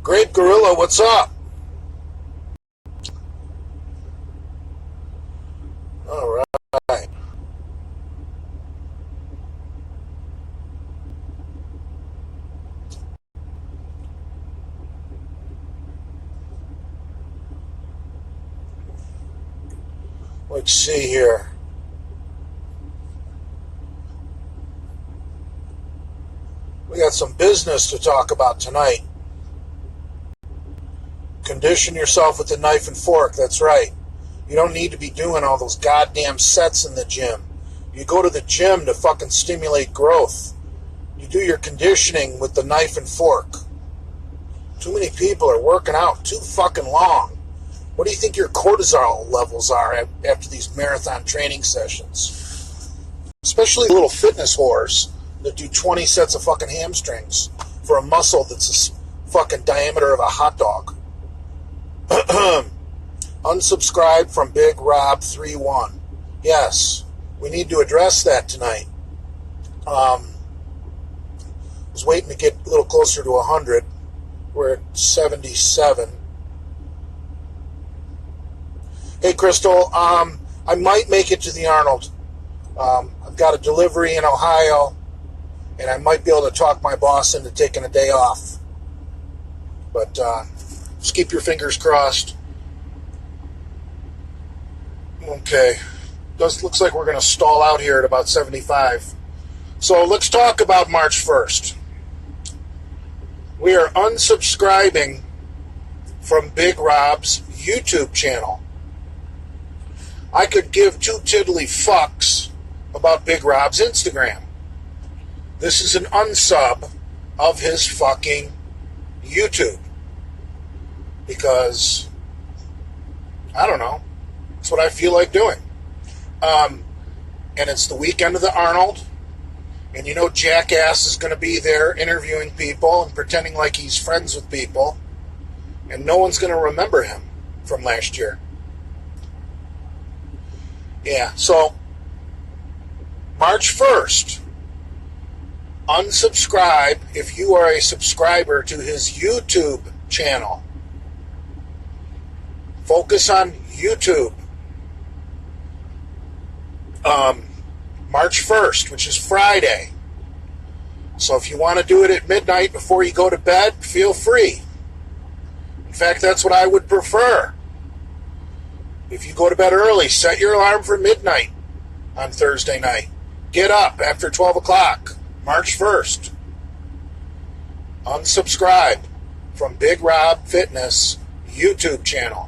Grape Gorilla, what's up? All right. Let's see here. We got some business to talk about tonight. Condition yourself with a knife and fork, that's right. You don't need to be doing all those goddamn sets in the gym. You go to the gym to fucking stimulate growth. You do your conditioning with the knife and fork. Too many people are working out too fucking long. What do you think your cortisol levels are after these marathon training sessions? Especially little fitness whores that do 20 sets of fucking hamstrings for a muscle that's the fucking diameter of a hot dog. Unsubscribe from Big Rob 31. Yes, we need to address that tonight. I was waiting to get a little closer to 100. We're at 77. Hey, Crystal, I might make it to the Arnold. I've got a delivery in Ohio, and I might be able to talk my boss into taking a day off. But just keep your fingers crossed. Okay. Looks like we're going to stall out here at about 75. So let's talk about March 1st. We are unsubscribing from Big Rob's YouTube channel. I could give two tiddly fucks about Big Rob's Instagram. This is an unsub of his fucking YouTube. Because, I don't know, it's what I feel like doing. And it's the weekend of the Arnold. And you know Jackass is going to be there interviewing people and pretending like he's friends with people. And no one's going to remember him from last year. Yeah, so March 1st, unsubscribe if you are a subscriber to his YouTube channel. Focus on YouTube. March 1st, which is Friday. So if you want to do it at midnight before you go to bed, feel free. In fact, that's what I would prefer. If you go to bed early, set your alarm for midnight on Thursday night. Get up after 12 o'clock, March 1st. Unsubscribe from Big Rob Fitness YouTube channel.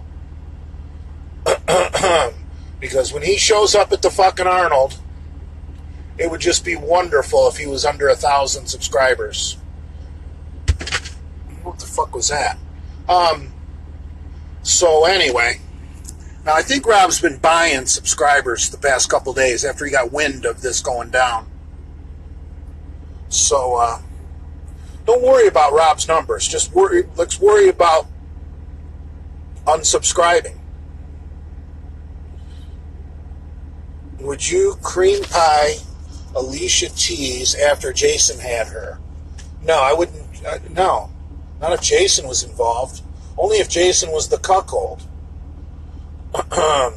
Because when he shows up at the fucking Arnold, it would just be wonderful if he was under 1,000 subscribers. What the fuck was that? So anyway, now I think Rob's been buying subscribers the past couple days after he got wind of this going down. So don't worry about Rob's numbers. Let's worry about unsubscribing. Would you cream pie Alicia Tease after Jason had her? No, I wouldn't. No, not if Jason was involved. Only if Jason was the cuckold. The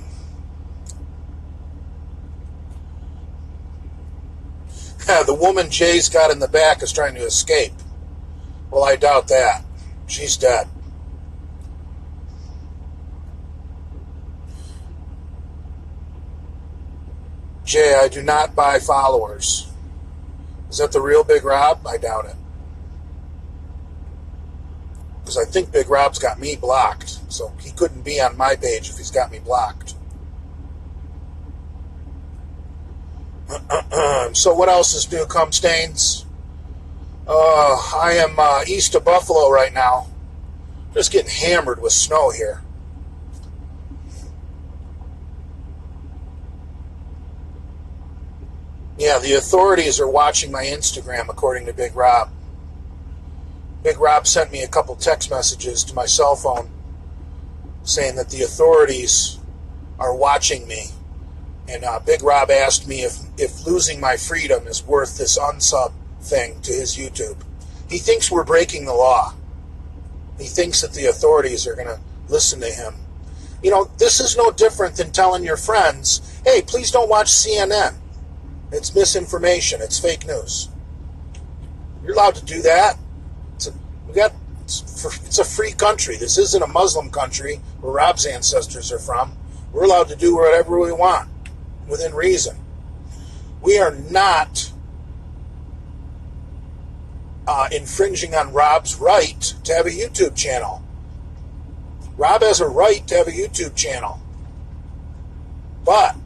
woman Jay's got in the back is trying to escape. Well, I doubt that. She's dead. Jay, I do not buy followers. Is that the real Big Rob? I doubt it. Because I think Big Rob's got me blocked. So he couldn't be on my page if he's got me blocked. So what else is new, cum stains? I am east of Buffalo right now. Just getting hammered with snow here. Yeah, the authorities are watching my Instagram, according to Big Rob. Big Rob sent me a couple text messages to my cell phone saying that the authorities are watching me. And Big Rob asked me if losing my freedom is worth this unsub thing to his YouTube. He thinks we're breaking the law. He thinks that the authorities are going to listen to him. You know, this is no different than telling your friends, hey, please don't watch CNN. It's misinformation. It's fake news. You're allowed to do that. It's a free country. This isn't a Muslim country where Rob's ancestors are from. We're allowed to do whatever we want within reason. We are not infringing on Rob's right to have a YouTube channel. Rob has a right to have a YouTube channel. But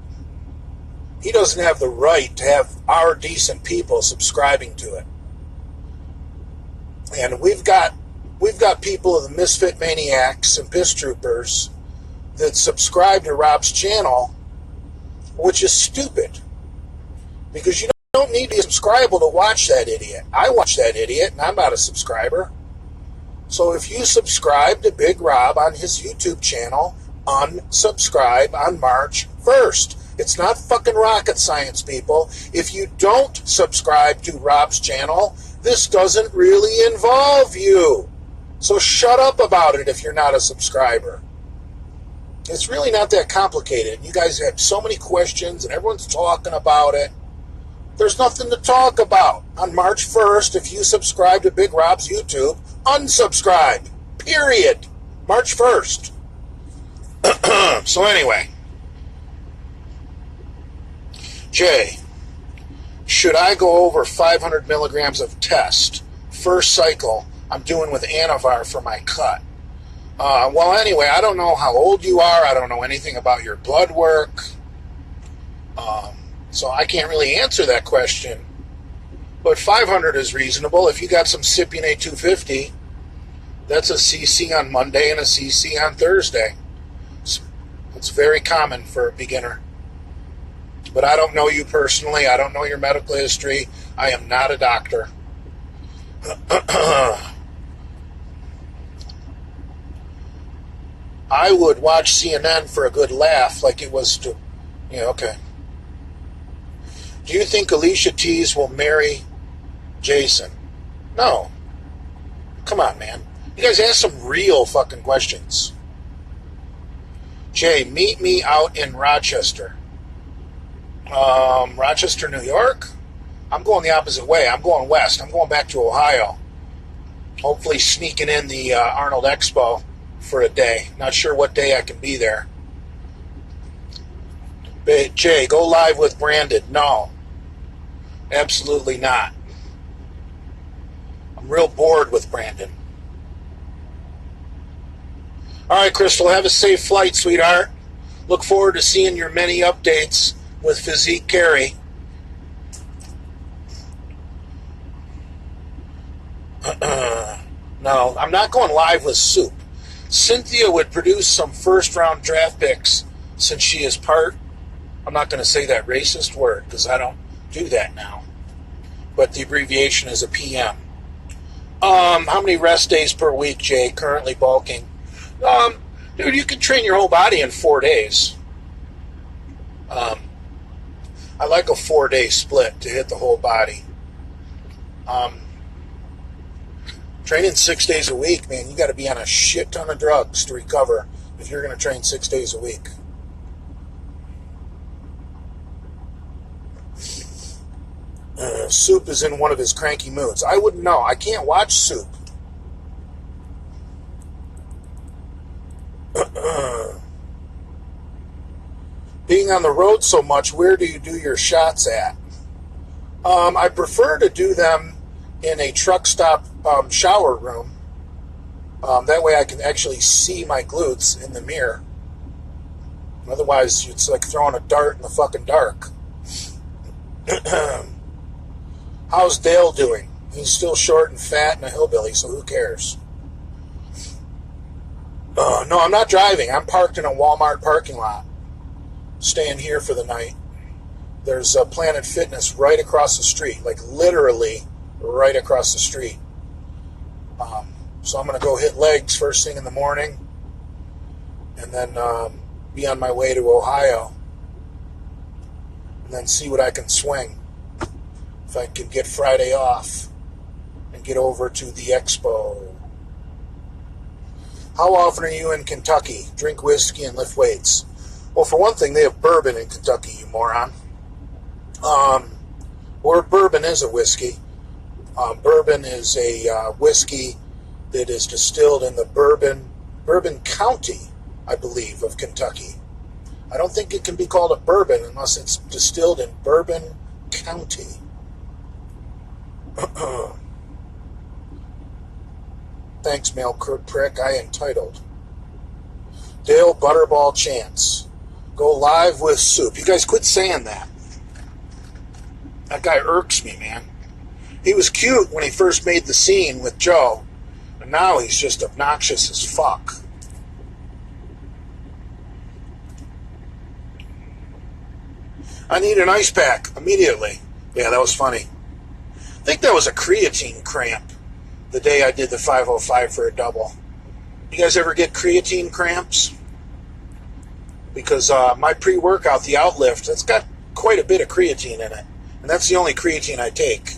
he doesn't have the right to have our decent people subscribing to it. And we've got people of the Misfit Maniacs and Piss Troopers that subscribe to Rob's channel, which is stupid. Because you don't need to be subscribable to watch that idiot. I watch that idiot, and I'm not a subscriber. So if you subscribe to Big Rob on his YouTube channel, unsubscribe on March 1st. It's not fucking rocket science, people. If you don't subscribe to Rob's channel, this doesn't really involve you. So shut up about it if you're not a subscriber. It's really not that complicated. You guys have so many questions and everyone's talking about it. There's nothing to talk about. On March 1st, if you subscribe to Big Rob's YouTube, unsubscribe. Period. March 1st. So anyway. Jay, should I go over 500 milligrams of test? First cycle I'm doing with Anavar for my cut. Well, anyway, I don't know how old you are. I don't know anything about your blood work. So I can't really answer that question. But 500 is reasonable. If you got some Cypion A250, that's a CC on Monday and a CC on Thursday. It's very common for a beginner. But I don't know you personally. I don't know your medical history. I am not a doctor. I would watch CNN for a good laugh, like it was to, yeah, okay. Do you think Alicia Keys will marry Jason? No. Come on, man. You guys ask some real fucking questions. Jay, meet me out in Rochester. Rochester, New York? I'm going the opposite way. I'm going west. I'm going back to Ohio. Hopefully sneaking in the Arnold Expo for a day. Not sure what day I can be there. But Jay, go live with Brandon. No. Absolutely not. I'm real bored with Brandon. All right, Crystal, have a safe flight, sweetheart. Look forward to seeing your many updates with Physique Carry. No, I'm not going live with Soup. Cynthia would produce some first-round draft picks since she is part, I'm not going to say that racist word because I don't do that now, but the abbreviation is a PM. How many rest days per week, Jay, currently bulking? Dude, you can train your whole body in 4 days. I like a 4-day split to hit the whole body. Training 6 days a week, man, you got to be on a shit ton of drugs to recover if you're going to train 6 days a week. Soup is in one of his cranky moods. I wouldn't know. I can't watch Soup. Being on the road so much, where do you do your shots at? I prefer to do them in a truck stop shower room. That way I can actually see my glutes in the mirror. Otherwise, it's like throwing a dart in the fucking dark. How's Dale doing? He's still short and fat and a hillbilly, so who cares? No, I'm not driving. I'm parked in a Walmart parking lot. Staying here for the night. There's a Planet Fitness right across the street, like literally right across the street. So I'm going to go hit legs first thing in the morning and then be on my way to Ohio and then see what I can swing. If I can get Friday off and get over to the expo. How often are you in Kentucky? Drink whiskey and lift weights. Well, for one thing, they have bourbon in Kentucky, you moron. Or bourbon is a whiskey. Bourbon is a whiskey that is distilled in the Bourbon County, I believe, of Kentucky. I don't think it can be called a bourbon unless it's distilled in Bourbon County. Thanks, male prick. I entitled. Dale Butterball Chance. Go live with soup. You guys quit saying that. That guy irks me, man. He was cute when he first made the scene with Joe, and now he's just obnoxious as fuck. I need an ice pack immediately. Yeah, that was funny. I think that was a creatine cramp the day I did the 505 for a double. You guys ever get creatine cramps? Because my pre-workout, the Outlift, it's got quite a bit of creatine in it. And that's the only creatine I take.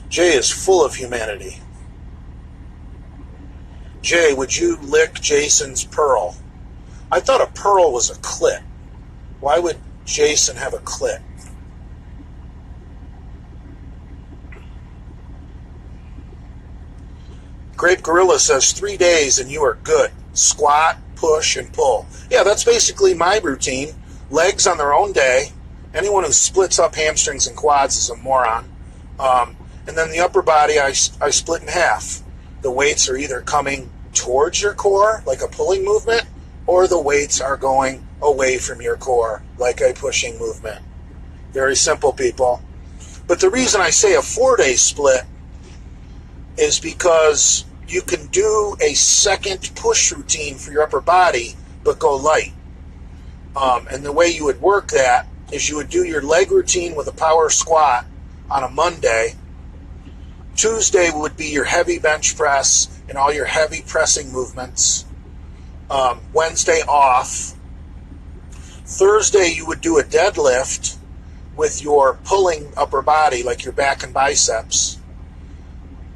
Jay is full of humanity. Jay, would you lick Jason's pearl? I thought a pearl was a clit. Why would Jason have a clit? Grape Gorilla says 3 days and you are good. Squat, push, and pull. Yeah, that's basically my routine. Legs on their own day. Anyone who splits up hamstrings and quads is a moron. And then the upper body I split in half. The weights are either coming towards your core, like a pulling movement, or the weights are going away from your core, like a pushing movement. Very simple, people. But the reason I say a 4-day split is because you can do a second push routine for your upper body, but go light. And the way you would work that is you would do your leg routine with a power squat on a Monday. Tuesday would be your heavy bench press and all your heavy pressing movements. Wednesday off. Thursday you would do a deadlift with your pulling upper body, like your back and biceps.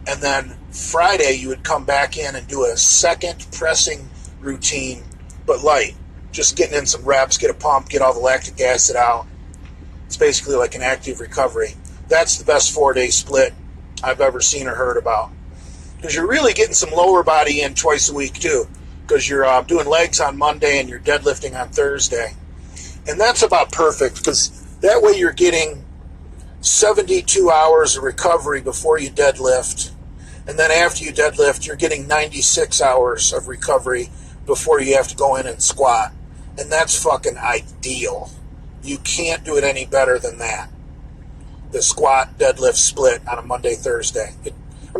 And then Friday you would come back in and do a second pressing routine, but light. Just getting in some reps, get a pump, get all the lactic acid out. It's basically like an active recovery. That's the best 4-day split I've ever seen or heard about. Because you're really getting some lower body in twice a week too. Because you're doing legs on Monday and you're deadlifting on Thursday. And that's about perfect, because that way you're getting 72 hours of recovery before you deadlift. And then after you deadlift, you're getting 96 hours of recovery before you have to go in and squat. And that's fucking ideal. You can't do it any better than that. The squat, deadlift split on a Monday, Thursday.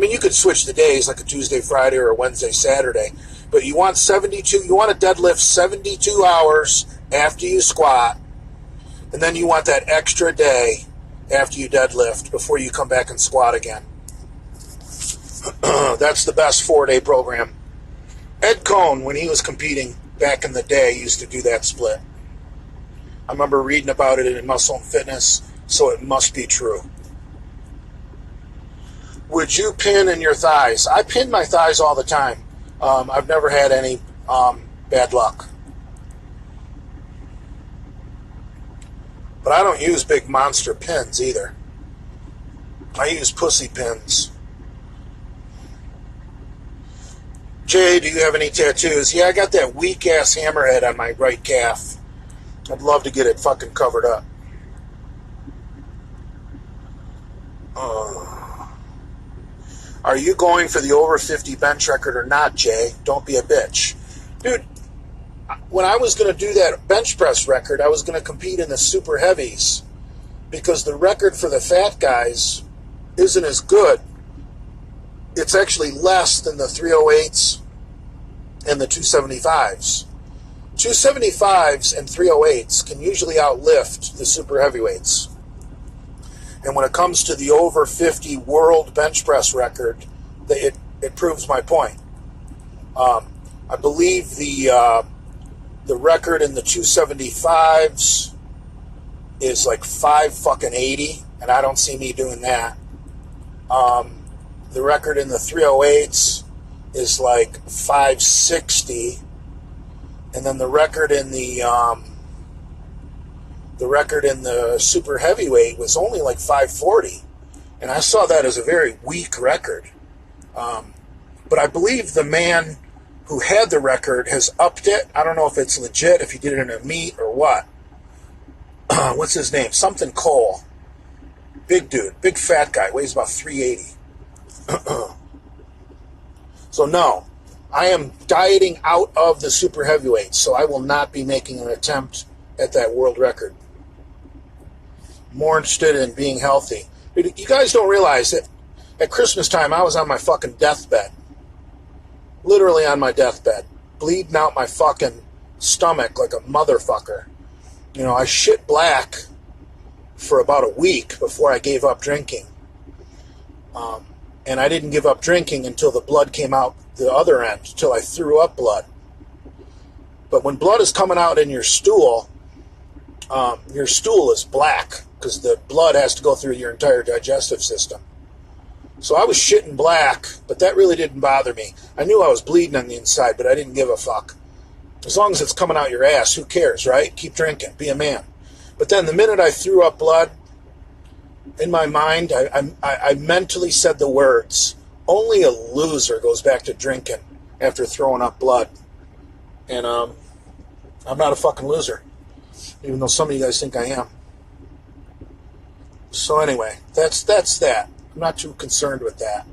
You could switch the days like a Tuesday, Friday, or a Wednesday, Saturday. But you want you want to deadlift 72 hours after you squat. And then you want that extra day after you deadlift before you come back and squat again. That's the best 4-day program. Ed Cohn, when he was competing back in the day, used to do that split. I remember reading about it in Muscle and Fitness, so it must be true. Would you pin in your thighs? I pin my thighs all the time. I've never had any bad luck. But I don't use big monster pins either. I use pussy pins. Jay, do you have any tattoos? Yeah, I got that weak-ass hammerhead on my right calf. I'd love to get it fucking covered up. Are you going for the over 50 bench record or not, Jay? Don't be a bitch. Dude, when I was going to do that bench press record, I was going to compete in the super heavies, because the record for the fat guys isn't as good. It's actually less than the 308s and the 275s. 275s and 308s can usually outlift the super heavyweights. And when it comes to the over 50 world bench press record, it proves my point. I believe the record in the 275s is like 5 fucking 80, and I don't see me doing that. The record in the 308s is like 560, and then the record in the super heavyweight was only like 540, and I saw that as a very weak record. But I believe the man who had the record has upped it. I don't know if it's legit, if he did it in a meet or what. What's his name? Something Cole. Big dude, big fat guy, weighs about 380. So no, I am dieting out of the super heavyweight, so I will not be making an attempt at that world record. More interested in being healthy. You guys don't realize that at Christmas time I was on my fucking deathbed. Literally on my deathbed. Bleeding out my fucking stomach like a motherfucker. You know, I shit black for about a week before I gave up drinking. And I didn't give up drinking until the blood came out the other end, until I threw up blood. But when blood is coming out in your stool is black because the blood has to go through your entire digestive system. So I was shitting black, but that really didn't bother me. I knew I was bleeding on the inside, but I didn't give a fuck. As long as it's coming out your ass, who cares, right? Keep drinking. Be a man. But then the minute I threw up blood, in my mind, I mentally said the words, only a loser goes back to drinking after throwing up blood. And I'm not a fucking loser, even though some of you guys think I am. So anyway, that's that. I'm not too concerned with that.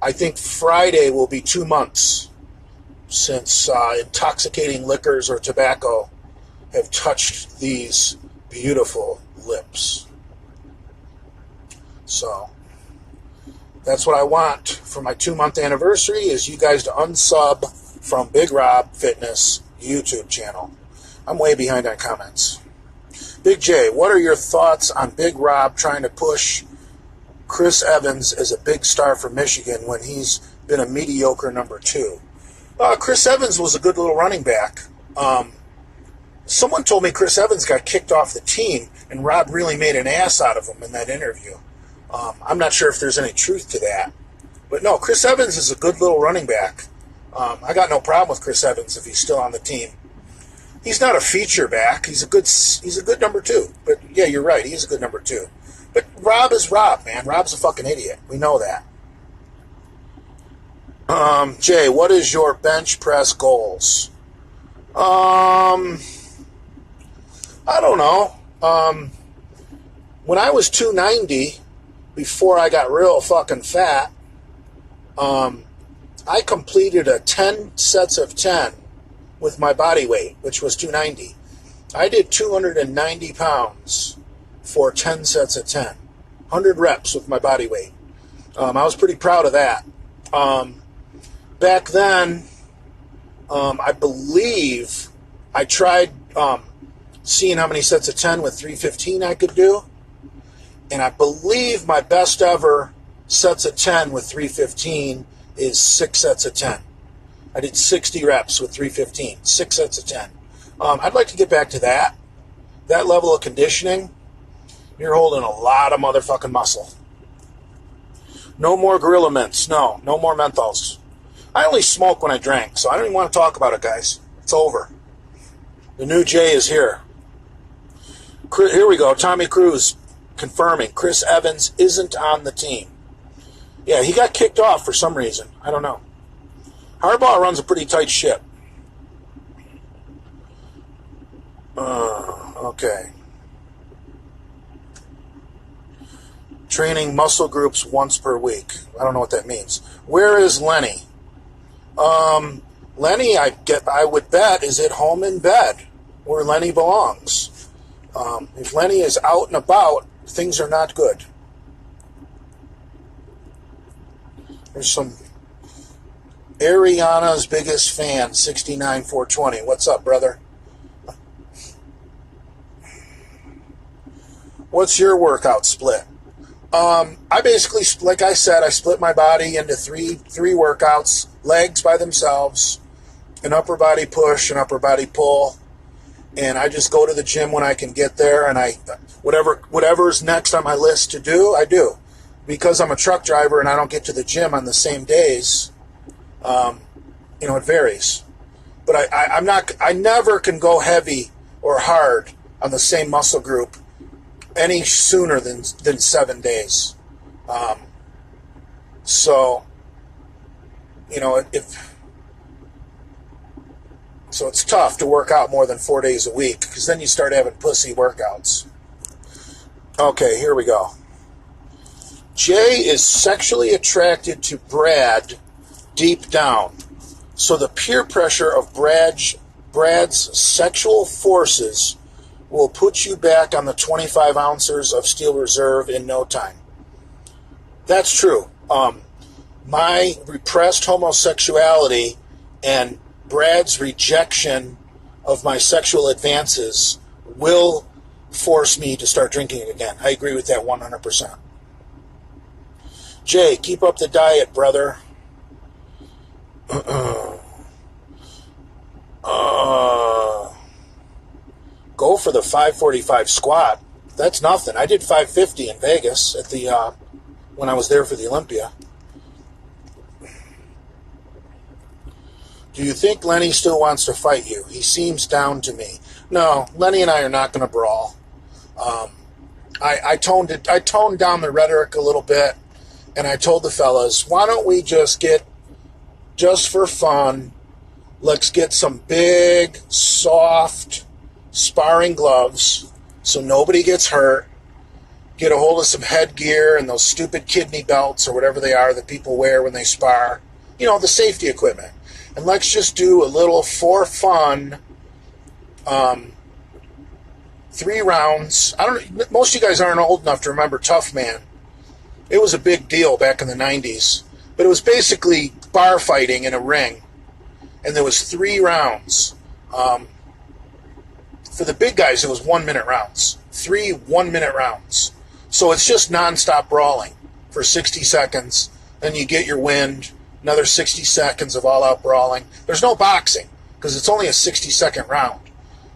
I think Friday will be 2 months since intoxicating liquors or tobacco have touched these beautiful lips. So that's what I want for my 2-month anniversary, is you guys to unsub from Big Rob Fitness YouTube channel. I'm way behind on comments. Big J, what are your thoughts on Big Rob trying to push Chris Evans as a big star for Michigan when he's been a mediocre number 2? Chris Evans was a good little running back. Someone told me Chris Evans got kicked off the team and Rob really made an ass out of him in that interview. I'm not sure if there's any truth to that. But no, Chris Evans is a good little running back. I got no problem with Chris Evans if he's still on the team. He's not a feature back. He's a good number 2. But yeah, you're right. He is a good number 2. But Rob is Rob, man. Rob's a fucking idiot. We know that. Jay, what is your bench press goals? I don't know. When I was 290, before I got real fucking fat, I completed a 10 sets of 10 with my body weight, which was 290. I did 290 pounds for 10 sets of 10. 100 reps with my body weight. I was pretty proud of that. Back then, I believe I tried seeing how many sets of 10 with 315 I could do. And I believe my best ever sets of 10 with 315 is 6 sets of 10. I did 60 reps with 315, 6 sets of 10. I'd like to get back to that. That level of conditioning, you're holding a lot of motherfucking muscle. No more Gorilla Mints. No more menthols. I only smoke when I drank, so I don't even want to talk about it, guys. It's over. The new Jay is here. Here we go. Tommy Cruz confirming Chris Evans isn't on the team. Yeah, he got kicked off for some reason. I don't know. Harbaugh runs a pretty tight ship. Okay. Training muscle groups once per week. I don't know what that means. Where is Lenny? Lenny, I would bet, is at home in bed, where Lenny belongs. If Lenny is out and about, things are not good. There's some Ariana's biggest fan, 69420. What's up, brother? What's your workout split? I basically, like I said, I split my body into three workouts. Legs by themselves, an upper body push, an upper body pull, and I just go to the gym when I can get there, and whatever's next on my list to do, I do. Because I'm a truck driver and I don't get to the gym on the same days, it varies. But I never can go heavy or hard on the same muscle group any sooner than 7 days. So it's tough to work out more than 4 days a week, because then you start having pussy workouts. Okay, here we go. Jay is sexually attracted to Brad deep down, so the peer pressure of Brad's sexual forces will put you back on the 25 ounces of Steel Reserve in no time. That's true. My repressed homosexuality and Brad's rejection of my sexual advances will force me to start drinking again. I agree with that 100%. Jay, keep up the diet, brother. Go for the 545 squat. That's nothing. I did 550 in Vegas at the when I was there for the Olympia. Do you think Lenny still wants to fight you? He seems down to me. No, Lenny and I are not going to brawl. I toned down the rhetoric a little bit, and I told the fellas, why don't we just for fun, let's get some big, soft, sparring gloves so nobody gets hurt, get a hold of some headgear and those stupid kidney belts or whatever they are that people wear when they spar, the safety equipment. And let's just do a little for fun 3 rounds. Most of you guys aren't old enough to remember Tough Man. It was a big deal back in the 90s. But it was basically bar fighting in a ring. And there was 3 rounds. For the big guys, it was 1-minute rounds. 3 1-minute rounds. So it's just nonstop brawling for 60 seconds. Then you get your wind. Another 60 seconds of all-out brawling. There's no boxing, because it's only a 60-second round.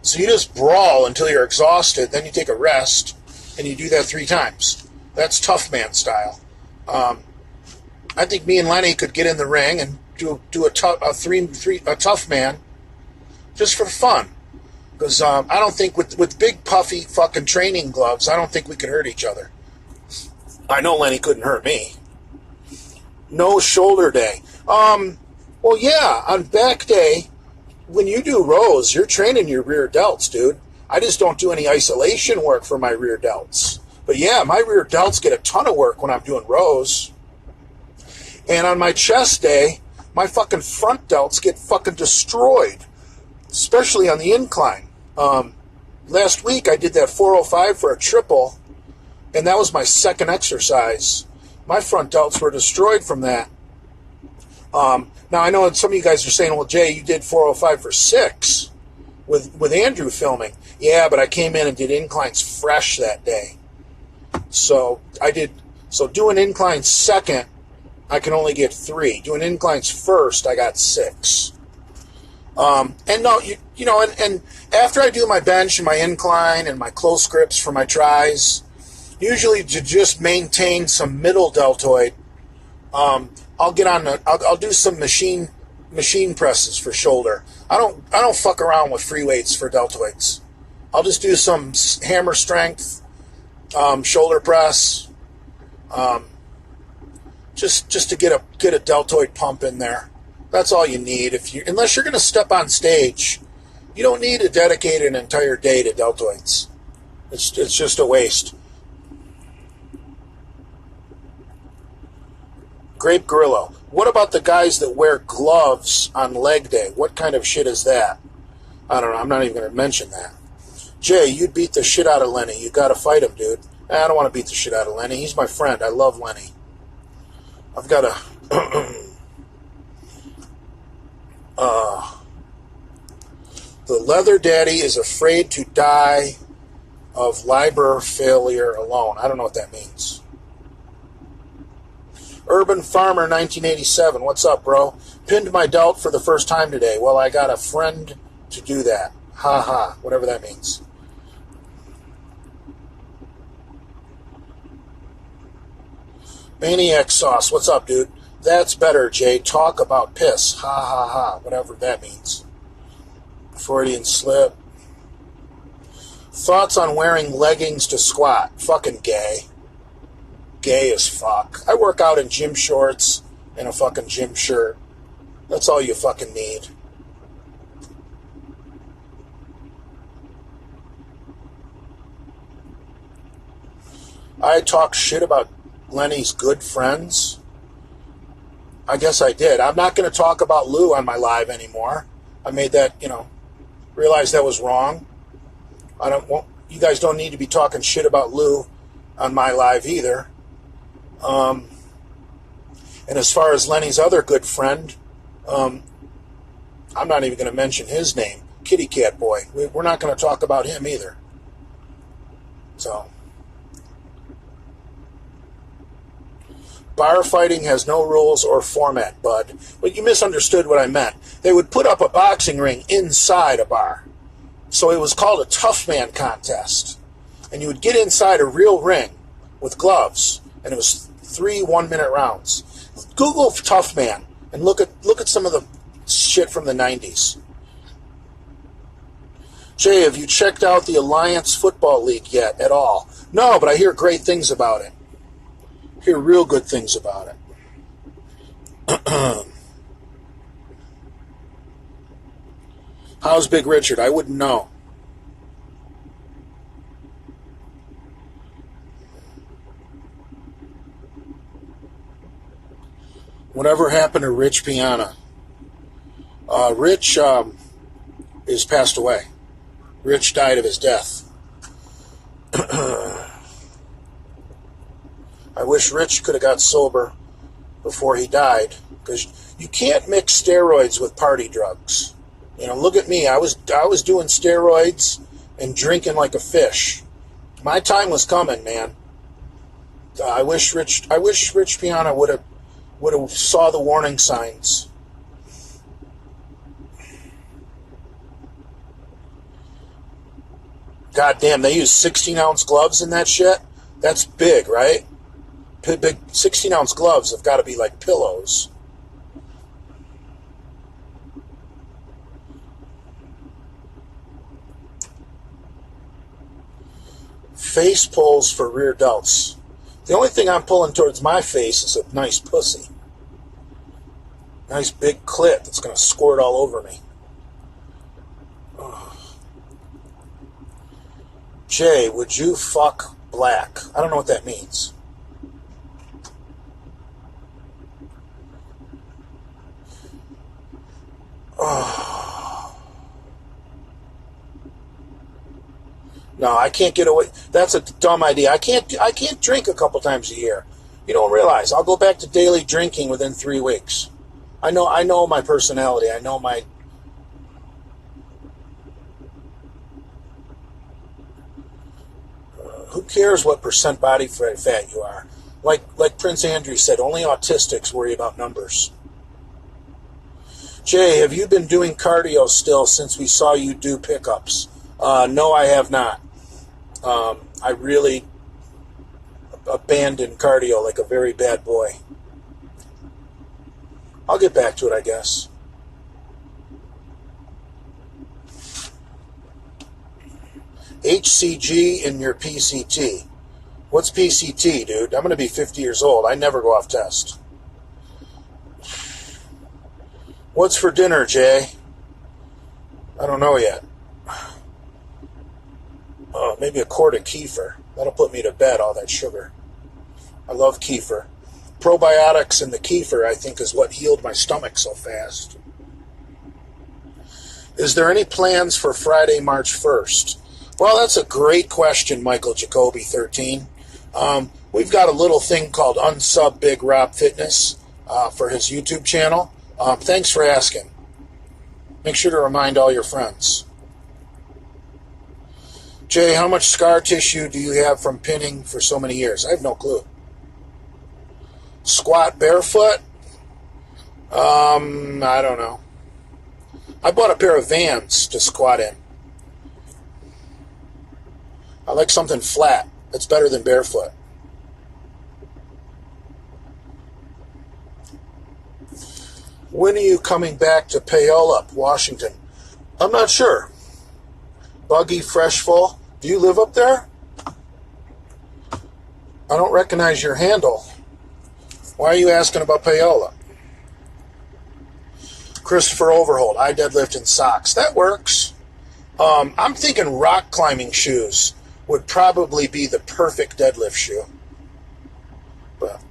So you just brawl until you're exhausted, then you take a rest, and you do that 3 times. That's Tough Man style. I think me and Lenny could get in the ring and do a Tough Man just for fun. Because I don't think with big puffy fucking training gloves, I don't think we could hurt each other. I know Lenny couldn't hurt me. No shoulder day. Well, yeah, on back day, when you do rows, you're training your rear delts, dude. I just don't do any isolation work for my rear delts. But yeah, my rear delts get a ton of work when I'm doing rows. And on my chest day, my fucking front delts get fucking destroyed, especially on the incline. Last week, I did that 405 for a triple, and that was my second exercise. My front delts were destroyed from that. Now, I know some of you guys are saying, well, Jay, you did 405 for 6 with Andrew filming. Yeah, but I came in and did inclines fresh that day. So doing inclines second, I can only get 3. Doing inclines first, I got 6. And no, and after I do my bench and my incline and my close grips for my tries, usually to just maintain some middle deltoid, I'll do some machine presses for shoulder. I don't fuck around with free weights for deltoids. I'll just do some hammer strength, shoulder press, just to get a deltoid pump in there. That's all you need. Unless you're going to step on stage, you don't need to dedicate an entire day to deltoids. It's just a waste. Grape Grillo. What about the guys that wear gloves on leg day? What kind of shit is that? I don't know. I'm not even going to mention that. Jay, you'd beat the shit out of Lenny. You got to fight him, dude. I don't want to beat the shit out of Lenny. He's my friend. I love Lenny. I've got a... The leather daddy is afraid to die of liber failure alone. I don't know what that means. Urban Farmer 1987. What's up, bro? Pinned my delt for the first time today. Well, I got a friend to do that. Ha ha, whatever that means. Maniac Sauce, what's up, dude? That's better, Jay. Talk about piss. Ha ha ha, whatever that means. Freudian slip. Thoughts on wearing leggings to squat? Fucking gay. Gay as fuck. I work out in gym shorts and a fucking gym shirt. That's all you fucking need. I talked shit about Lenny's good friends. I guess I did. I'm not going to talk about Lou on my live anymore. I made that, realized that was wrong. You guys don't need to be talking shit about Lou on my live either. And as far as Lenny's other good friend, I'm not even going to mention his name, Kitty Cat Boy. We're not going to talk about him either. So, bar fighting has no rules or format, bud. But you misunderstood what I meant. They would put up a boxing ring inside a bar. So it was called a tough man contest. And you would get inside a real ring with gloves. And it was 3 1-minute rounds. Google tough man and look at some of the shit from the 90s. Jay, have you checked out the Alliance Football League yet at all? No, but I hear great things about it. Hear real good things about it. How's Big Richard? I wouldn't know. Whatever happened to Rich Piana? Rich is passed away. Rich died of his death. I wish Rich could have got sober before he died, because you can't mix steroids with party drugs. Look at me. I was doing steroids and drinking like a fish. My time was coming, man. I wish Rich Piana would have saw the warning signs. God damn, they use 16-ounce gloves in that shit? That's big, right? Big 16-ounce gloves have got to be like pillows. Face pulls for rear delts. The only thing I'm pulling towards my face is a nice pussy. Nice big clit that's going to squirt all over me. Ugh. Jay, would you fuck black? I don't know what that means. No, I can't get away. That's a dumb idea. I can't drink a couple times a year. You don't realize. I'll go back to daily drinking within 3 weeks. I know my personality. I know my. Who cares what percent body fat you are? Like Prince Andrew said, only autistics worry about numbers. Jay, have you been doing cardio still since we saw you do pickups? No, I have not. I really abandoned cardio like a very bad boy. I'll get back to it, I guess. HCG in your PCT. What's PCT, dude? I'm going to be 50 years old. I never go off test. What's for dinner, Jay? I don't know yet. Maybe a quart of kefir. That'll put me to bed, all that sugar. I love kefir. Probiotics in the kefir, I think, is what healed my stomach so fast. Is there any plans for Friday, March 1st? Well, that's a great question, Michael Jacoby 13. We've got a little thing called Unsub Big Rob Fitness for his YouTube channel. Thanks for asking. Make sure to remind all your friends. Jay, how much scar tissue do you have from pinning for so many years? I have no clue. Squat barefoot? I don't know. I bought a pair of Vans to squat in. I like something flat. That's better than barefoot. When are you coming back to Puyallup, Washington? I'm not sure. Buggy Fresh Full. Do you live up there? I don't recognize your handle. Why are you asking about Puyallup? Christopher Overholt. I deadlift in socks. That works. I'm thinking rock climbing shoes would probably be the perfect deadlift shoe. But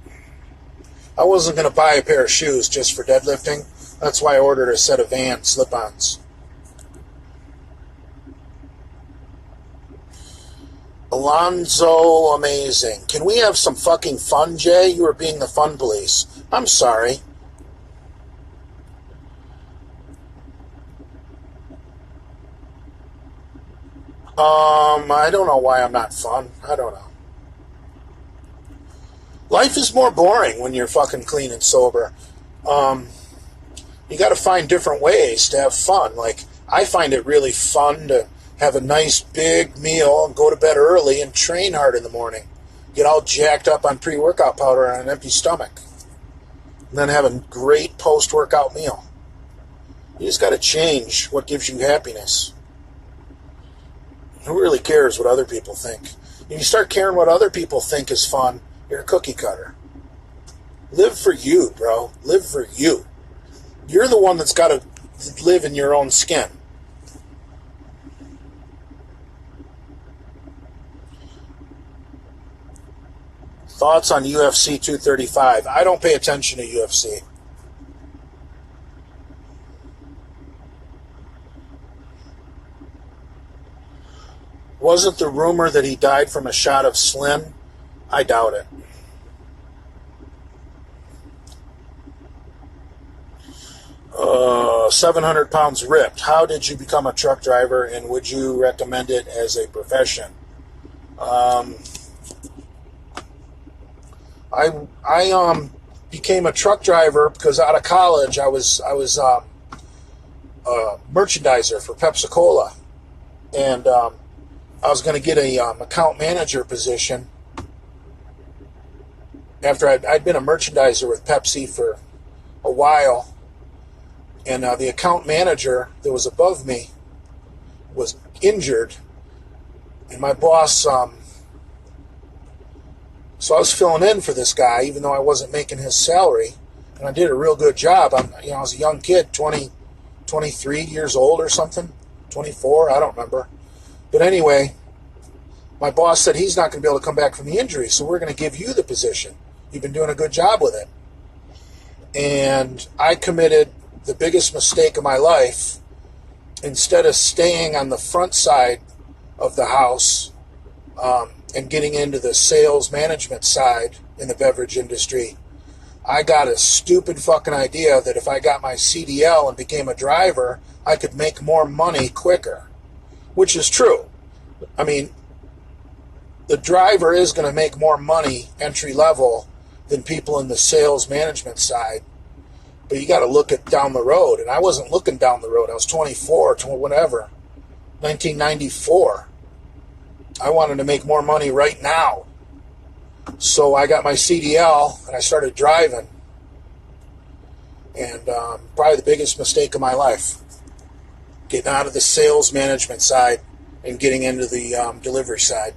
I wasn't going to buy a pair of shoes just for deadlifting. That's why I ordered a set of Vans slip-ons. Alonzo Amazing. Can we have some fucking fun, Jay? You are being the fun police. I'm sorry. I don't know why I'm not fun. I don't know. Life is more boring when you're fucking clean and sober. You got to find different ways to have fun. Like, I find it really fun to have a nice big meal and go to bed early and train hard in the morning. Get all jacked up on pre-workout powder on an empty stomach. And then have a great post-workout meal. You just got to change what gives you happiness. Who really cares what other people think? If you start caring what other people think is fun, you're a cookie cutter. Live for you, bro. Live for you. You're the one that's got to live in your own skin. Thoughts on UFC 235? I don't pay attention to UFC. Wasn't the rumor that he died from a shot of Slin? I doubt it. Uh, 700 pounds ripped. How did you become a truck driver, and would you recommend it as a profession? I became a truck driver because out of college I was a merchandiser for Pepsi Cola, and I was going to get a account manager position after I'd been a merchandiser with Pepsi for a while, and the account manager that was above me was injured, and my boss, so I was filling in for this guy even though I wasn't making his salary, and I did a real good job. I was a young kid, 23 years old or something, 24, I don't remember. But anyway, my boss said he's not going to be able to come back from the injury, so we're going to give you the position. You've been doing a good job with it. And I committed the biggest mistake of my life. Instead of staying on the front side of the house and getting into the sales management side in the beverage industry, I got a stupid fucking idea that if I got my CDL and became a driver, I could make more money quicker. Which is true. I mean, the driver is going to make more money entry level than people in the sales management side. But you got to look at down the road. And I wasn't looking down the road. I was 24, whatever, 1994. I wanted to make more money right now. So I got my CDL and I started driving. And probably the biggest mistake of my life. Getting out of the sales management side and getting into the delivery side,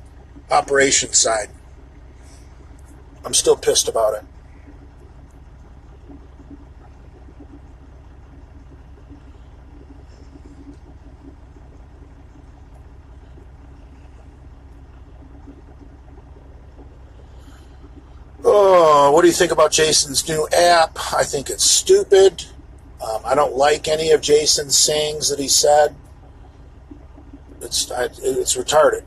operations side. I'm still pissed about it. Oh, what do you think about Jason's new app? I think it's stupid. I don't like any of Jason's sayings that he said. It's retarded.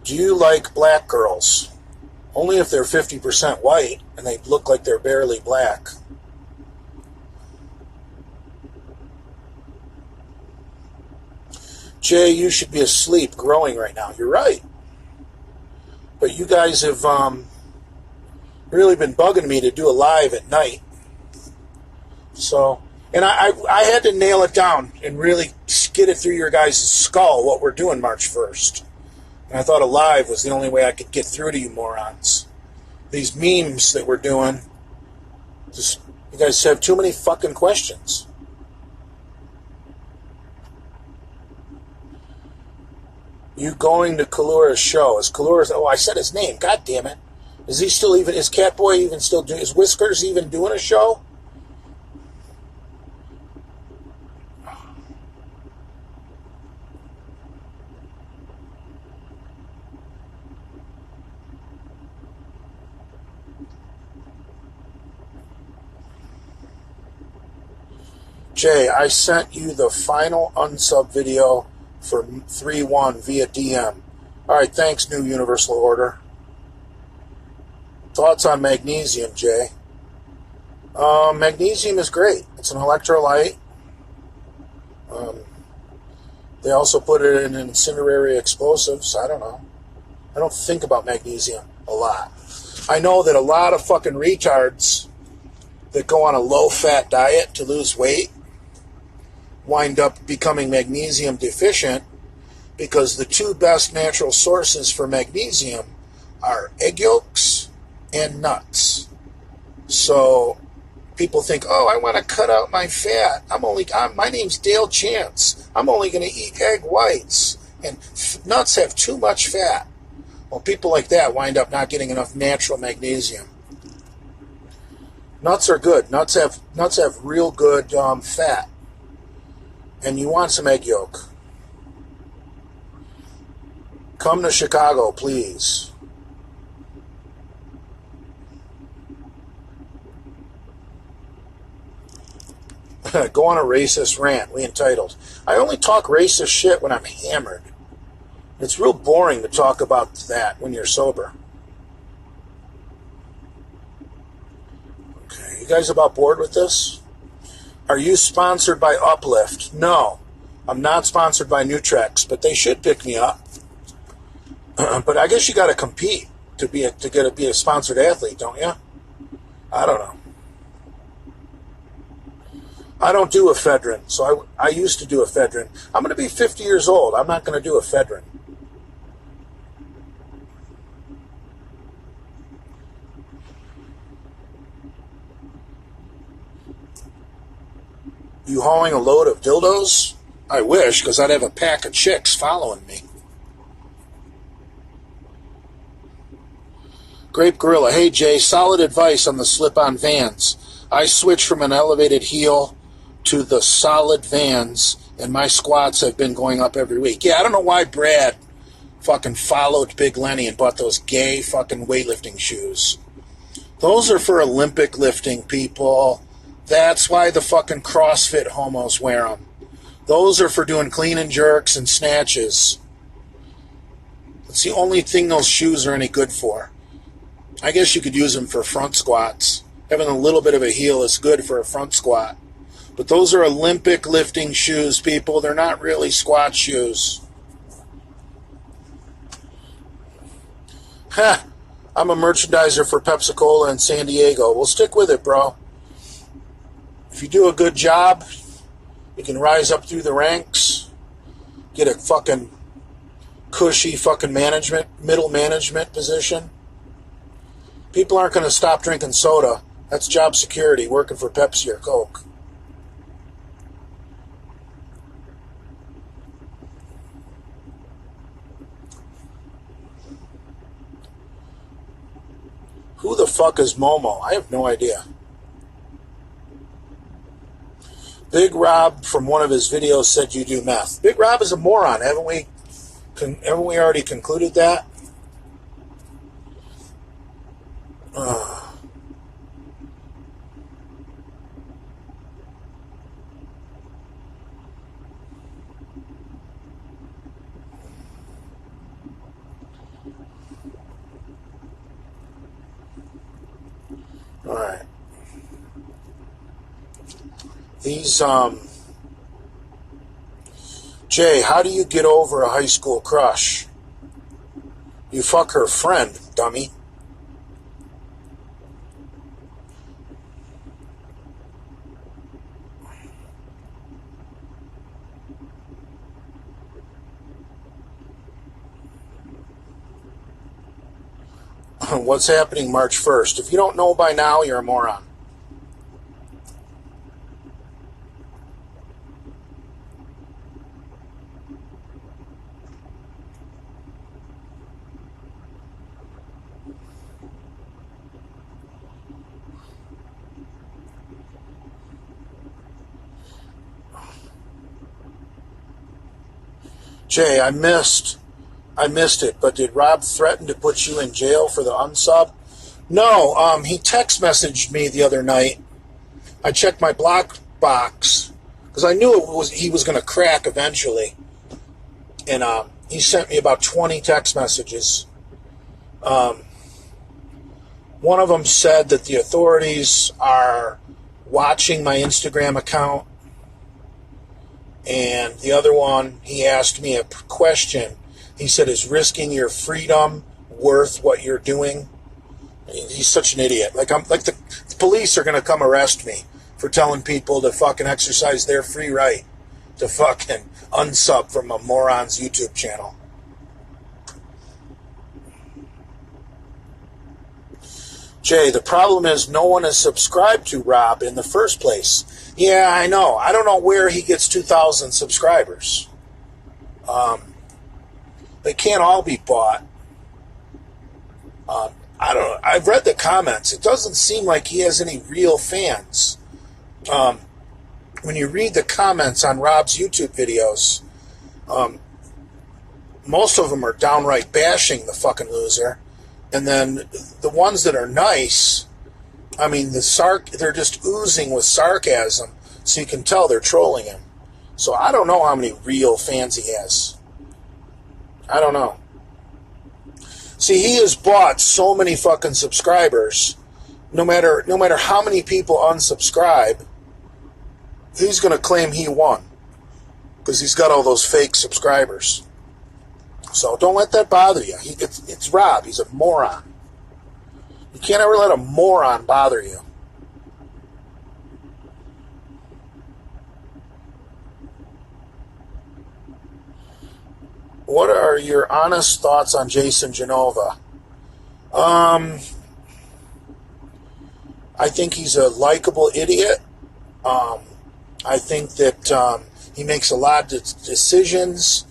Do you like black girls? Only if they're 50% white and they look like they're barely black. Jay, you should be asleep growing right now. You're right. But you guys have really been bugging me to do a live at night. So, and I had to nail it down and really get it through your guys' skull what we're doing March 1st. And I thought a live was the only way I could get through to you morons. These memes that we're doing, just, you guys have too many fucking questions. You going to Kalura's show? Is Kalura's, oh, I said his name, god damn it. Is he still even, is Catboy even still doing, is Whiskers even doing a show? Jay, I sent you the final unsub video for 3-1 via DM. Alright, thanks, New Universal Order. Thoughts on magnesium, Jay? Magnesium is great. It's an electrolyte. They also put it in incendiary explosives. I don't know. I don't think about magnesium a lot. I know that a lot of fucking retards that go on a low-fat diet to lose weight wind up becoming magnesium deficient because the two best natural sources for magnesium are egg yolks and nuts. So people think, oh, I want to cut out my fat. My name's Dale Chance. I'm only going to eat egg whites. And nuts have too much fat. Well, people like that wind up not getting enough natural magnesium. Nuts are good. Nuts have real good fat. And you want some egg yolk. Come to Chicago, please. Go on a racist rant, we entitled. I only talk racist shit when I'm hammered. It's real boring to talk about that when you're sober. Okay, you guys about bored with this? Are you sponsored by Uplift? No, I'm not sponsored by Nutrex, but they should pick me up. But I guess you got to compete to be a sponsored athlete, don't you? I don't know. I don't do ephedrine, so I used to do ephedrine. I'm going to be 50 years old. I'm not going to do ephedrine. You hauling a load of dildos? I wish, because I'd have a pack of chicks following me. Grape Gorilla. Hey, Jay, solid advice on the slip-on Vans. I switched from an elevated heel to the solid Vans, and my squats have been going up every week. Yeah, I don't know why Brad fucking followed Big Lenny and bought those gay fucking weightlifting shoes. Those are for Olympic lifting, people. That's why the fucking CrossFit homos wear them. Those are for doing clean and jerks and snatches. That's the only thing those shoes are any good for. I guess you could use them for front squats. Having a little bit of a heel is good for a front squat. But those are Olympic lifting shoes, people. They're not really squat shoes. Ha! I'm a merchandiser for Pepsi-Cola in San Diego. Well, stick with it, bro. If you do a good job, you can rise up through the ranks, get a fucking cushy fucking middle management position. People aren't going to stop drinking soda. That's job security, working for Pepsi or Coke. Who the fuck is Momo? I have no idea. Big Rob from one of his videos said you do meth. Big Rob is a moron. Haven't we already concluded that? All right. These, Jay, how do you get over a high school crush? You fuck her friend, dummy. What's happening March 1st? If you don't know by now, you're a moron. Jay, I missed it, but did Rob threaten to put you in jail for the unsub? No, he text messaged me the other night. I checked my block box because I knew he was going to crack eventually, and he sent me about 20 text messages. One of them said that the authorities are watching my Instagram account, and the other one, he asked me a question. He said, is risking your freedom worth what you're doing? He's such an idiot. Like the police are going to come arrest me for telling people to fucking exercise their free right to fucking unsub from a moron's YouTube channel. Jay, the problem is no one is subscribed to Rob in the first place. Yeah, I know. I don't know where he gets 2,000 subscribers. They can't all be bought. I don't know. I've read the comments. It doesn't seem like he has any real fans. When you read the comments on Rob's YouTube videos, most of them are downright bashing the fucking loser. And then the ones that are nice, I mean, they're just oozing with sarcasm, so you can tell they're trolling him. So I don't know how many real fans he has. I don't know. See, he has bought so many fucking subscribers. No matter how many people unsubscribe, he's going to claim he won because he's got all those fake subscribers. So don't let that bother you. It's Rob. He's a moron. You can't ever let a moron bother you. What are your honest thoughts on Jason Genova? I think he's a likable idiot. I think that he makes a lot of decisions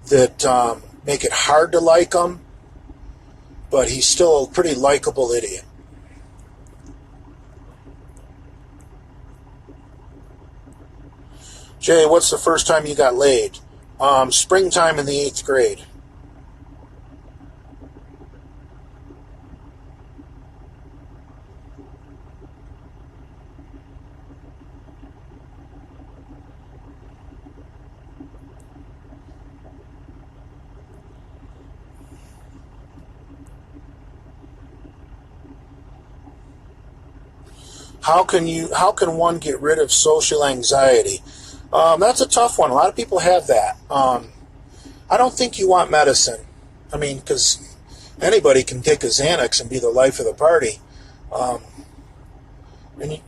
that make it hard to like him, but he's still a pretty likable idiot. Jay, what's the first time you got laid? Springtime in the 8th grade. How can one get rid of social anxiety? That's a tough one. A lot of people have that. I don't think you want medicine. I mean, because anybody can take a Xanax and be the life of the party. And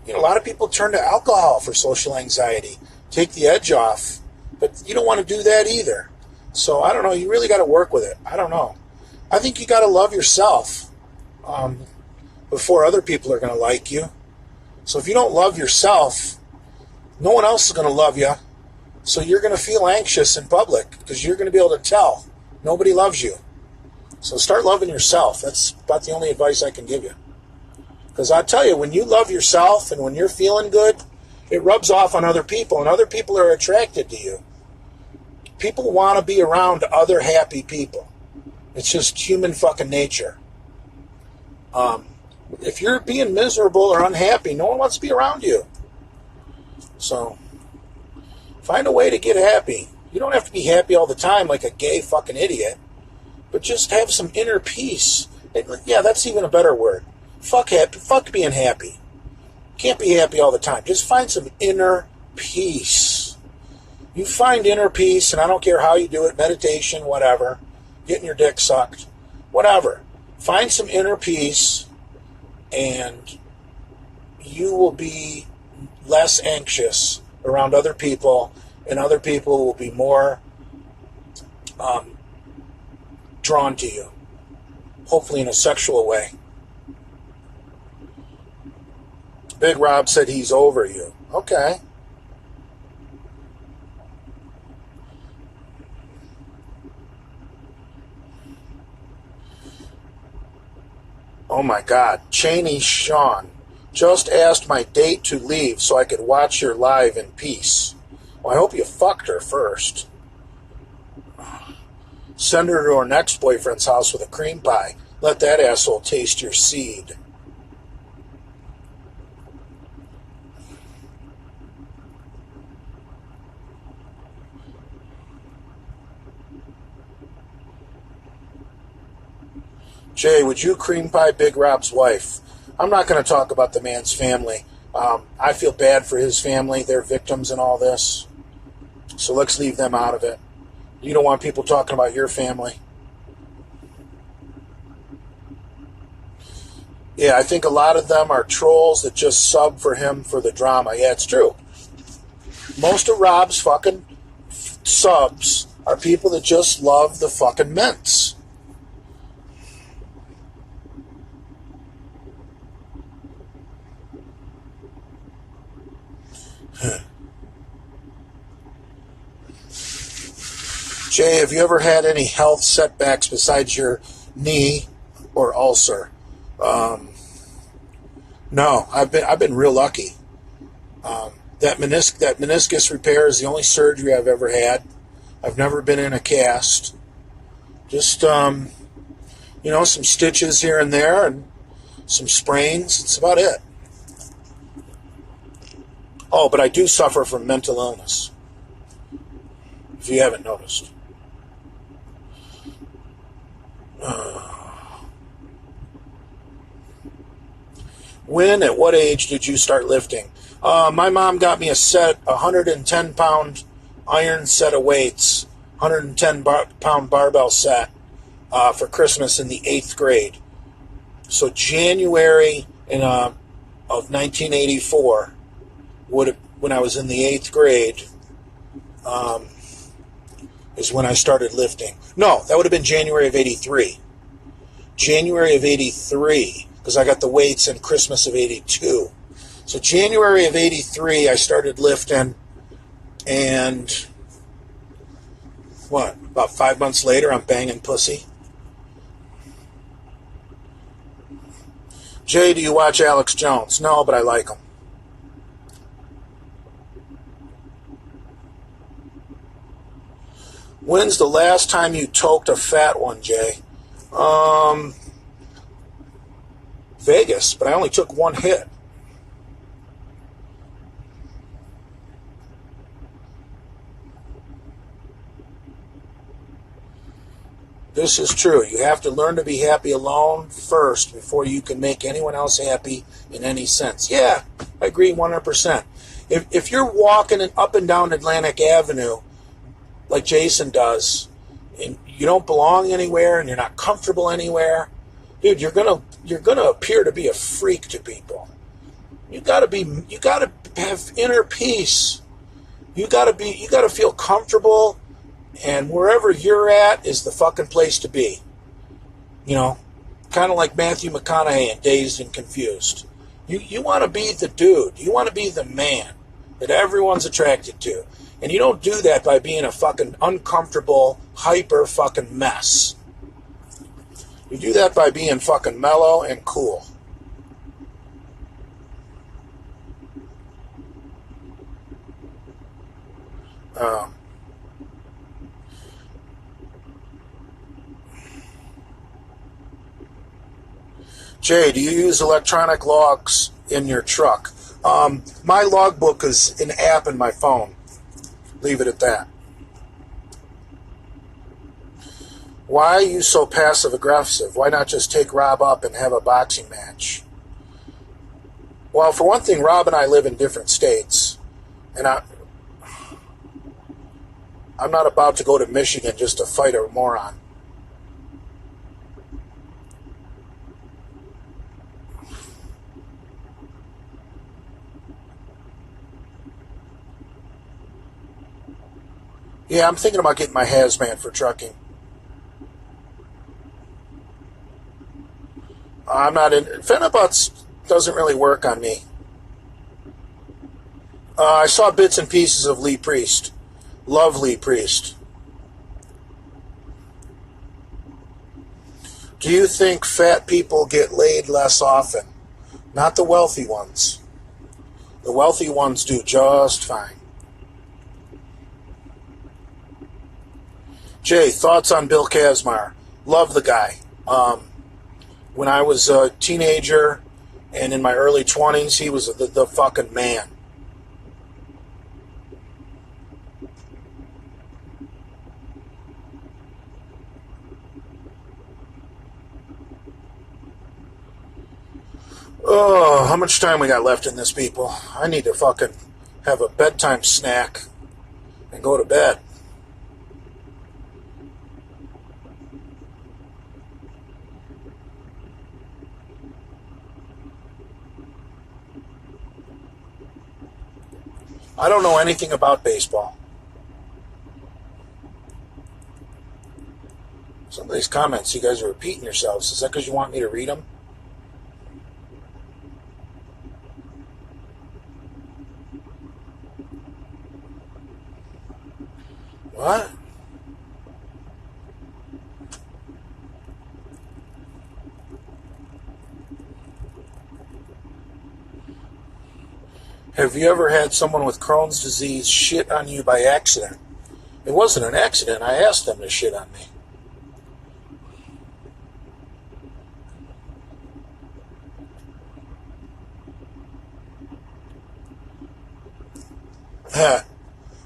a lot of people turn to alcohol for social anxiety, take the edge off. But you don't want to do that either. So I don't know. You really got to work with it. I don't know. I think you got to love yourself before other people are going to like you. So if you don't love yourself, no one else is going to love you. So you're going to feel anxious in public because you're going to be able to tell nobody loves you. So start loving yourself. That's about the only advice I can give you. Because I tell you, when you love yourself and when you're feeling good, it rubs off on other people, and other people are attracted to you. People want to be around other happy people. It's just human fucking nature. If you're being miserable or unhappy, no one wants to be around you. So, find a way to get happy. You don't have to be happy all the time like a gay fucking idiot, but just have some inner peace. Yeah, that's even a better word. Fuck being happy. Can't be happy all the time. Just find some inner peace. You find inner peace, and I don't care how you do it, meditation, whatever, getting your dick sucked, whatever. Find some inner peace, and you will be less anxious around other people, and other people will be more drawn to you. hopefully in a sexual way. Big Rob said he's over you. Okay. Oh my God. Cheney Sean. Just asked my date to leave so I could watch your live in peace. Well, I hope you fucked her first. Send her to her next boyfriend's house with a cream pie. Let that asshole taste your seed. Jay, would you cream pie Big Rob's wife? I'm not going to talk about the man's family. I feel bad for his family. They're victims in all this. So let's leave them out of it. You don't want people talking about your family. Yeah, I think a lot of them are trolls that just sub for him for the drama. Yeah, it's true. Most of Rob's fucking subs are people that just love the fucking mints. Jay, have you ever had any health setbacks besides your knee or ulcer? No, I've been real lucky. That meniscus repair is the only surgery I've ever had. I've never been in a cast. Just some stitches here and there and some sprains. That's about it. Oh, but I do suffer from mental illness, if you haven't noticed. When, at what age did you start lifting? My mom got me a 110-pound iron set of weights, 110-pound barbell set for Christmas in the 8th grade. So January of 1984, when I was in the 8th grade, is when I started lifting. No, that would have been January of 83. January of 83, because I got the weights in Christmas of 82. So January of 83, I started lifting, and about 5 months later, I'm banging pussy. Jay, do you watch Alex Jones? No, but I like him. When's the last time you toked a fat one, Jay? Vegas, but I only took one hit. This is true. You have to learn to be happy alone first before you can make anyone else happy in any sense. Yeah, I agree 100%. If you're walking up and down Atlantic Avenue like Jason does, and you don't belong anywhere and you're not comfortable anywhere, dude, you're gonna appear to be a freak to people. You gotta have inner peace. You gotta feel comfortable, and wherever you're at is the fucking place to be. Kind of like Matthew McConaughey in Dazed and Confused. You want to be the dude. You want to be the man that everyone's attracted to. And you don't do that by being a fucking uncomfortable, hyper fucking mess. You do that by being fucking mellow and cool. Jay, do you use electronic logs in your truck? My logbook is an app in my phone. Leave it at that. Why are you so passive-aggressive? Why not just take Rob up and have a boxing match? Well, for one thing, Rob and I live in different states. And I'm not about to go to Michigan just to fight a moron. Yeah, I'm thinking about getting my hazmat for trucking. I'm not in. Phenibut's doesn't really work on me. I saw bits and pieces of Lee Priest. Love Lee Priest. Do you think fat people get laid less often? Not the wealthy ones. The wealthy ones do just fine. Jay, thoughts on Bill Kazmaier? Love the guy. When I was a teenager and in my early 20s, he was the fucking man. Oh, how much time we got left in this, people? I need to fucking have a bedtime snack and go to bed. I don't know anything about baseball. Some of these comments, you guys are repeating yourselves. Is that because you want me to read them? What? Have you ever had someone with Crohn's disease shit on you by accident? It wasn't an accident. I asked them to shit on me.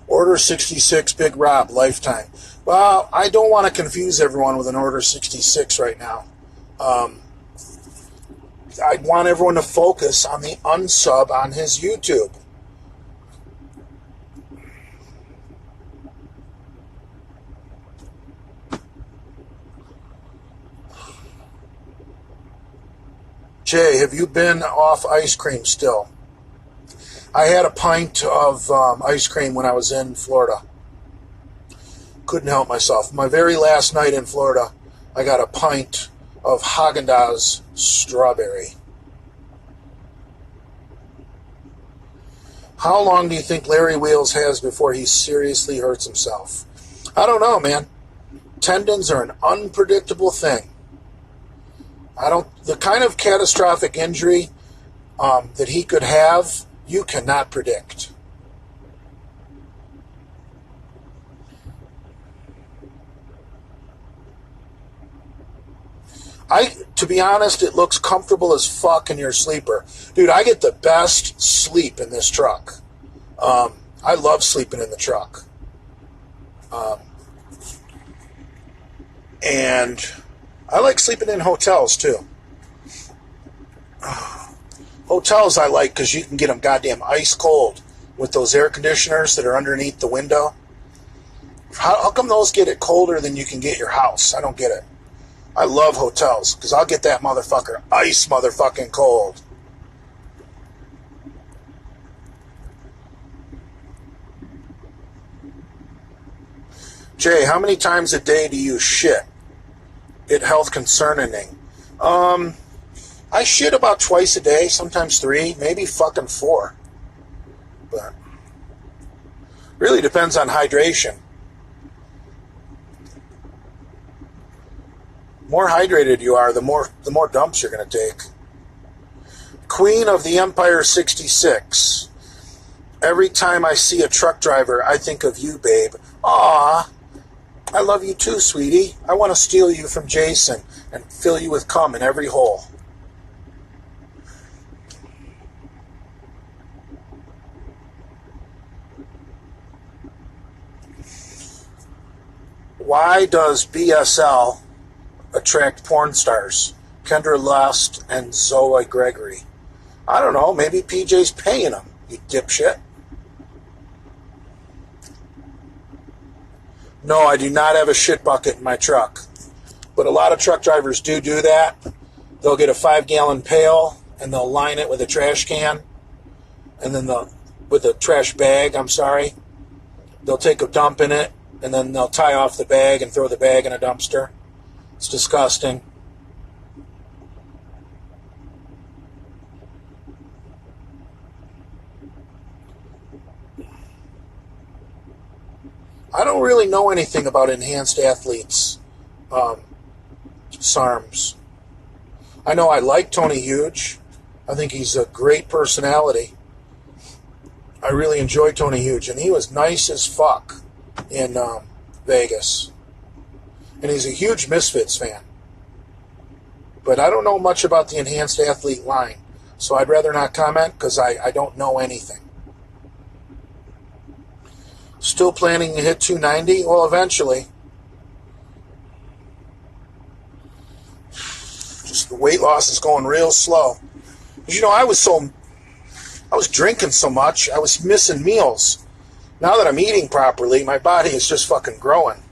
Order 66, Big Rob, lifetime. Well, I don't want to confuse everyone with an Order 66 right now. I want everyone to focus on the unsub on his YouTube. Jay, have you been off ice cream still? I had a pint of ice cream when I was in Florida. Couldn't help myself. My very last night in Florida, I got a pint of Haagen-Dazs strawberry. How long do you think Larry Wheels has before he seriously hurts himself? I don't know, man. Tendons are an unpredictable thing. The kind of catastrophic injury that he could have, you cannot predict. To be honest, it looks comfortable as fuck in your sleeper. Dude, I get the best sleep in this truck. I love sleeping in the truck. And I like sleeping in hotels, too. Hotels I like because you can get them goddamn ice cold with those air conditioners that are underneath the window. How come those get it colder than you can get your house? I don't get it. I love hotels because I'll get that motherfucker ice motherfucking cold. Jay, how many times a day do you shit? It health concerning. I shit about twice a day, sometimes 3, maybe fucking 4. But really depends on hydration. More hydrated you are, the more dumps you're going to take. Queen of the Empire 66. Every time I see a truck driver, I think of you, babe. Aw, I love you too, sweetie. I want to steal you from Jason and fill you with cum in every hole. Why does BSL attract porn stars? Kendra Lust and Zoe Gregory. I don't know. Maybe PJ's paying them, you dipshit. No, I do not have a shit bucket in my truck. But a lot of truck drivers do that. They'll get a 5-gallon pail and they'll line it with a trash can. And then with a trash bag, they'll take a dump in it. And then they'll tie off the bag and throw the bag in a dumpster. It's disgusting. I don't really know anything about enhanced athletes, SARMs. I know I like Tony Huge. I think he's a great personality. I really enjoy Tony Huge, and he was nice as fuck in Vegas. And he's a huge Misfits fan. But I don't know much about the enhanced athlete line, so I'd rather not comment because I don't know anything. Still planning to hit 290? Well, eventually. Just the weight loss is going real slow. You know, I was drinking so much, I was missing meals. Now that I'm eating properly, my body is just fucking growing.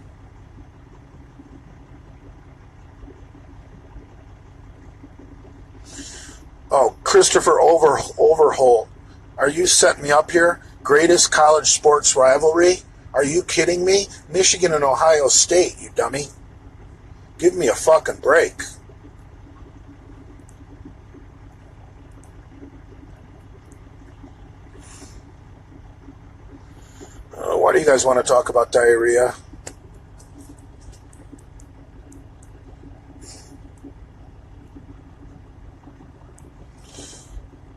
Oh, Christopher Overholt. Are you setting me up here? Greatest college sports rivalry? Are you kidding me? Michigan and Ohio State, you dummy. Give me a fucking break. Why do you guys want to talk about diarrhea?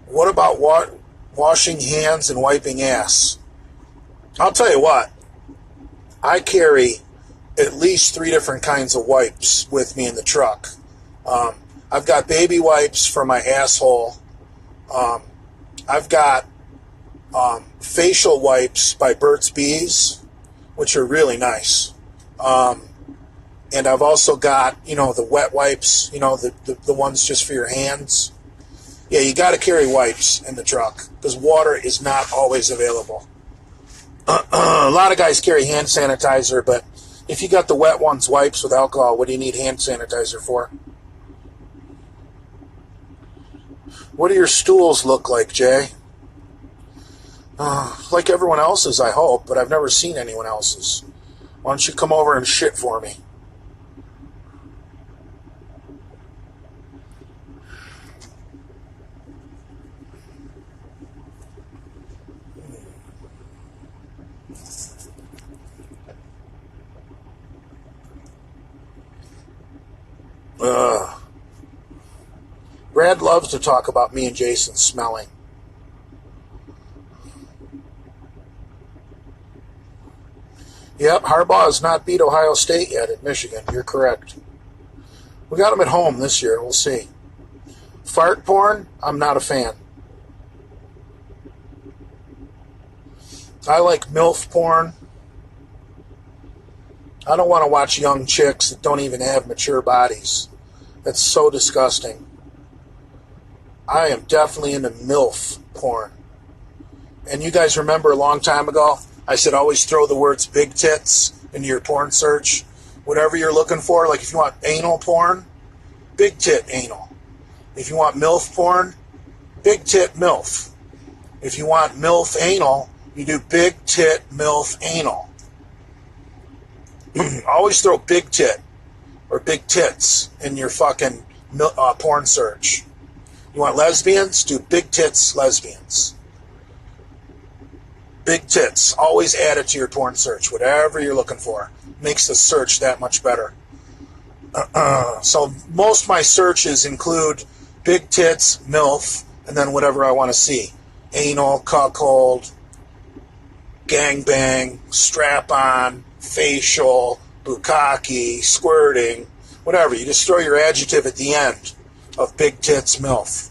What about washing hands and wiping ass? I'll tell you what. I carry at least 3 different kinds of wipes with me in the truck. I've got baby wipes for my asshole. I've got facial wipes by Burt's Bees, which are really nice. And I've also got, the wet wipes, the ones just for your hands. Yeah, you got to carry wipes in the truck because water is not always available. A lot of guys carry hand sanitizer, but if you got the wet ones, wipes with alcohol, what do you need hand sanitizer for? What do your stools look like, Jay? Like everyone else's, I hope, but I've never seen anyone else's. Why don't you come over and shit for me? Brad loves to talk about me and Jason smelling. Yep, Harbaugh has not beat Ohio State yet at Michigan. You're correct. We got him at home this year. We'll see. Fart porn, I'm not a fan. I like MILF porn. I don't want to watch young chicks that don't even have mature bodies. That's so disgusting. I am definitely into MILF porn. And you guys remember a long time ago, I said always throw the words big tits into your porn search. Whatever you're looking for, like if you want anal porn, big tit anal. If you want MILF porn, big tit MILF. If you want MILF anal, you do big tit MILF anal. Always throw big tit or big tits in your fucking porn search. You want lesbians? Do big tits lesbians. Big tits. Always add it to your porn search. Whatever you're looking for. Makes the search that much better. So most of my searches include big tits, MILF, and then whatever I want to see. Anal, cuckold, gangbang, strap-on, facial, bukkake, squirting, whatever. You just throw your adjective at the end of big tits, MILF.